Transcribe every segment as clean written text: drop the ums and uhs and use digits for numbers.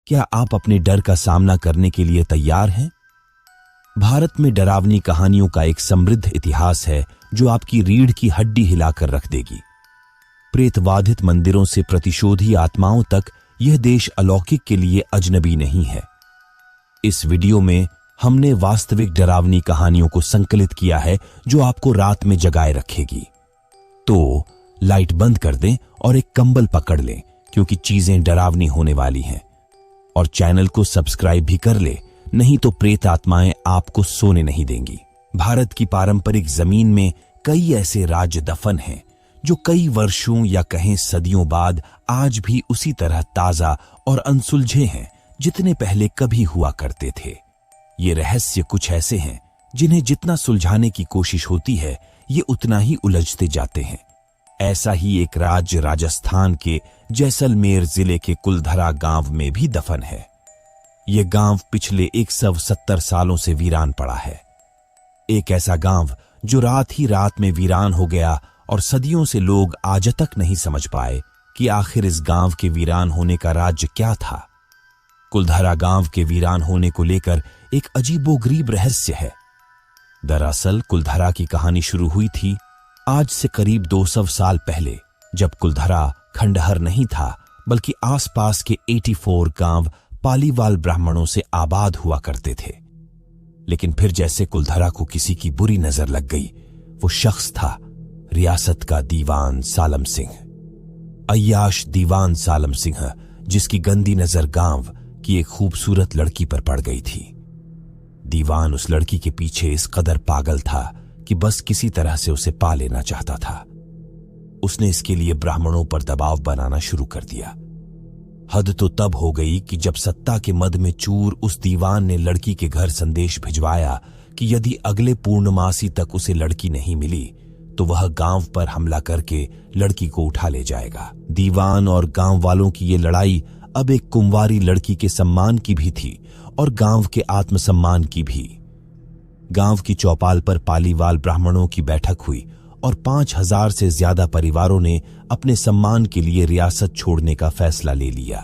क्या आप अपने डर का सामना करने के लिए तैयार हैं? भारत में डरावनी कहानियों का एक समृद्ध इतिहास है जो आपकी रीढ़ की हड्डी हिलाकर रख देगी। प्रेतवाधित मंदिरों से प्रतिशोधी आत्माओं तक यह देश अलौकिक के लिए अजनबी नहीं है। इस वीडियो में हमने वास्तविक डरावनी कहानियों को संकलित किया है जो आपको रात में जगाए रखेगी। तो लाइट बंद कर दें और एक कंबल पकड़ लें, क्योंकि चीजें डरावनी होने वाली हैं। और चैनल को सब्सक्राइब भी कर ले, नहीं तो प्रेत आत्माएं आपको सोने नहीं देंगी। भारत की पारंपरिक जमीन में कई ऐसे राज्य दफन हैं जो कई वर्षों या कहें सदियों बाद आज भी उसी तरह ताजा और अनसुलझे हैं जितने पहले कभी हुआ करते थे। ये रहस्य कुछ ऐसे हैं जिन्हें जितना सुलझाने की कोशिश होती है ये उतना ही उलझते जाते हैं। ऐसा ही एक राज्य राजस्थान के जैसलमेर जिले के कुलधरा गांव में भी दफन है। यह गांव पिछले 170 सालों से वीरान पड़ा है। एक ऐसा गांव जो रात ही रात में वीरान हो गया और सदियों से लोग आज तक नहीं समझ पाए कि आखिर इस गांव के वीरान होने का राज्य क्या था। कुलधरा गांव के वीरान होने को लेकर एक अजीबोगरीब रहस्य है। दरअसल कुलधरा की कहानी शुरू हुई थी आज से करीब 200 साल पहले, जब कुलधरा खंडहर नहीं था बल्कि आसपास के 84 गांव पालीवाल ब्राह्मणों से आबाद हुआ करते थे। लेकिन फिर जैसे कुलधरा को किसी की बुरी नजर लग गई। वो शख्स था रियासत का दीवान सालम सिंह, अय्याश दीवान सालम सिंह, जिसकी गंदी नजर गांव की एक खूबसूरत लड़की पर पड़ गई थी। दीवान उस लड़की के पीछे इस कदर पागल था कि बस किसी तरह से उसे पा लेना चाहता था। उसने इसके लिए ब्राह्मणों पर दबाव बनाना शुरू कर दिया। हद तो तब हो गई कि जब सत्ता के मद में चूर उस दीवान ने लड़की के घर संदेश भिजवाया कि यदि अगले पूर्णमासी तक उसे लड़की नहीं मिली तो वह गांव पर हमला करके लड़की को उठा ले जाएगा। दीवान और गांव वालों की ये लड़ाई अब एक कुंवारी लड़की के सम्मान की भी थी और गांव के आत्मसम्मान की भी। गांव की चौपाल पर पालीवाल ब्राह्मणों की बैठक हुई और 5000 से ज्यादा परिवारों ने अपने सम्मान के लिए रियासत छोड़ने का फैसला ले लिया।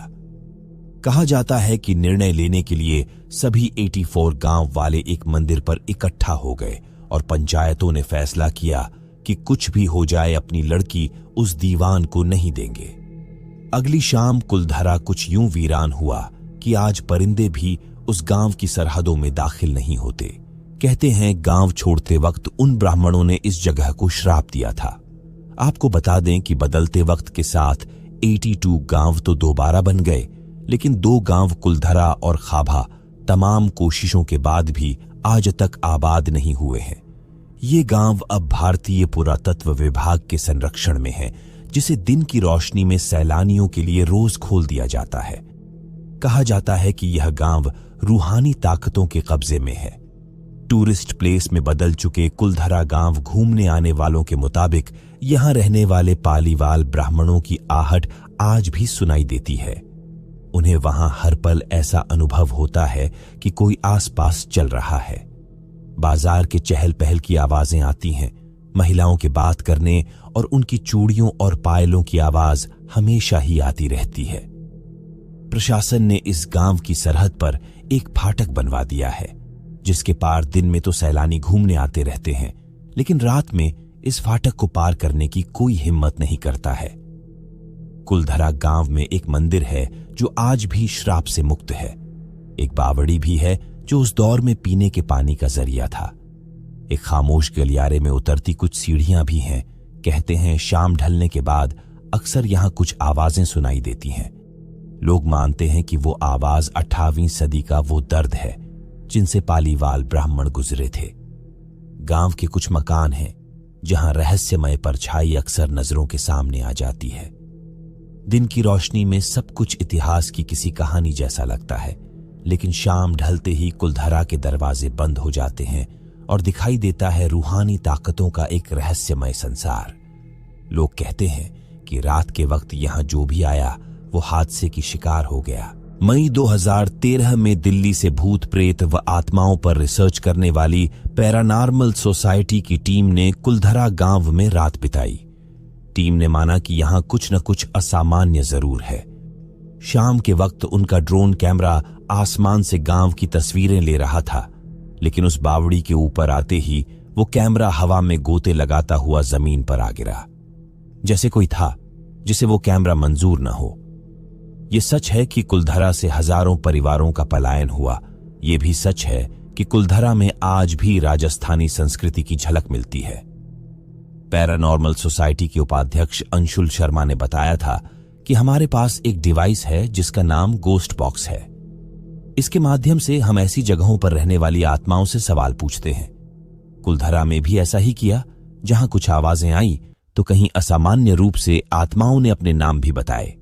कहा जाता है कि निर्णय लेने के लिए सभी 84 गांव वाले एक मंदिर पर इकट्ठा हो गए और पंचायतों ने फैसला किया कि कुछ भी हो जाए अपनी लड़की उस दीवान को नहीं देंगे। अगली शाम कुलधरा कुछ यूं वीरान हुआ कि आज परिंदे भी उस गांव की सरहदों में दाखिल नहीं होते। कहते हैं गांव छोड़ते वक्त उन ब्राह्मणों ने इस जगह को श्राप दिया था। आपको बता दें कि बदलते वक्त के साथ 82 गांव तो दोबारा बन गए, लेकिन 2 गांव कुलधरा और खाभा तमाम कोशिशों के बाद भी आज तक आबाद नहीं हुए हैं। ये गांव अब भारतीय पुरातत्व विभाग के संरक्षण में है, जिसे दिन की रोशनी में सैलानियों के लिए रोज खोल दिया जाता है। कहा जाता है कि यह गांव रूहानी ताकतों के कब्जे में है। टूरिस्ट प्लेस में बदल चुके कुलधरा गांव घूमने आने वालों के मुताबिक यहां रहने वाले पालीवाल ब्राह्मणों की आहट आज भी सुनाई देती है। उन्हें वहां हर पल ऐसा अनुभव होता है कि कोई आसपास चल रहा है। बाजार के चहल पहल की आवाजें आती हैं। महिलाओं के बात करने और उनकी चूड़ियों और पायलों की आवाज हमेशा ही आती रहती है। प्रशासन ने इस गांव की सरहद पर एक फाटक बनवा दिया है, जिसके पार दिन में तो सैलानी घूमने आते रहते हैं, लेकिन रात में इस फाटक को पार करने की कोई हिम्मत नहीं करता है। कुलधरा गांव में एक मंदिर है जो आज भी श्राप से मुक्त है। एक बावड़ी भी है जो उस दौर में पीने के पानी का जरिया था। एक खामोश गलियारे में उतरती कुछ सीढ़ियां भी हैं। कहते हैं शाम ढलने के बाद अक्सर यहां कुछ आवाजें सुनाई देती हैं। लोग मानते हैं कि वो आवाज 18वीं सदी का वो दर्द है जिनसे पालीवाल ब्राह्मण गुजरे थे। गांव के कुछ मकान हैं जहां रहस्यमय परछाई अक्सर नजरों के सामने आ जाती है। दिन की रोशनी में सब कुछ इतिहास की किसी कहानी जैसा लगता है, लेकिन शाम ढलते ही कुलधरा के दरवाजे बंद हो जाते हैं और दिखाई देता है रूहानी ताकतों का एक रहस्यमय संसार। लोग कहते हैं कि रात के वक्त यहां जो भी आया वो हादसे की शिकार हो गया। मई 2013 में दिल्ली से भूत प्रेत व आत्माओं पर रिसर्च करने वाली पैरानॉर्मल सोसाइटी की टीम ने कुलधरा गांव में रात बिताई। टीम ने माना कि यहां कुछ न कुछ असामान्य जरूर है। शाम के वक्त उनका ड्रोन कैमरा आसमान से गांव की तस्वीरें ले रहा था, लेकिन उस बावड़ी के ऊपर आते ही वो कैमरा हवा में गोते लगाता हुआ जमीन पर आ गिरा, जैसे कोई था जिसे वो कैमरा मंजूर न हो। ये सच है कि कुलधरा से हजारों परिवारों का पलायन हुआ। ये भी सच है कि कुलधरा में आज भी राजस्थानी संस्कृति की झलक मिलती है। पैरानॉर्मल सोसाइटी के उपाध्यक्ष अंशुल शर्मा ने बताया था कि हमारे पास एक डिवाइस है जिसका नाम गोस्ट बॉक्स है। इसके माध्यम से हम ऐसी जगहों पर रहने वाली आत्माओं से सवाल पूछते हैं। कुलधरा में भी ऐसा ही किया। जहां कुछ आवाजें आई तो कहीं असामान्य रूप से आत्माओं ने अपने नाम भी बताए।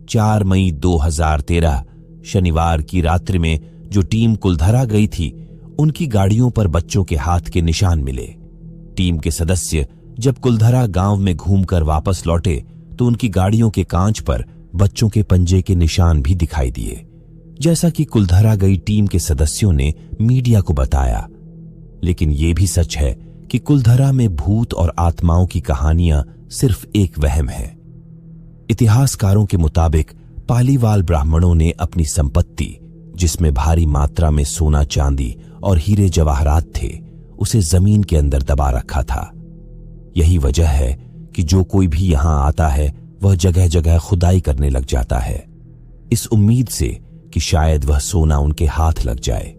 4 मई 2013 शनिवार की रात्रि में जो टीम कुलधरा गई थी, उनकी गाड़ियों पर बच्चों के हाथ के निशान मिले। टीम के सदस्य जब कुलधरा गांव में घूमकर वापस लौटे तो उनकी गाड़ियों के कांच पर बच्चों के पंजे के निशान भी दिखाई दिए, जैसा कि कुलधरा गई टीम के सदस्यों ने मीडिया को बताया। लेकिन यह भी सच है कि कुलधरा में भूत और आत्माओं की कहानियां सिर्फ एक वहम है। इतिहासकारों के मुताबिक पालीवाल ब्राह्मणों ने अपनी संपत्ति, जिसमें भारी मात्रा में सोना चांदी और हीरे जवाहरात थे, उसे जमीन के अंदर दबा रखा था। यही वजह है कि जो कोई भी यहां आता है वह जगह जगह खुदाई करने लग जाता है, इस उम्मीद से कि शायद वह सोना उनके हाथ लग जाए।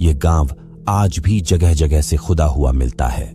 यह गांव आज भी जगह जगह से खुदा हुआ मिलता है।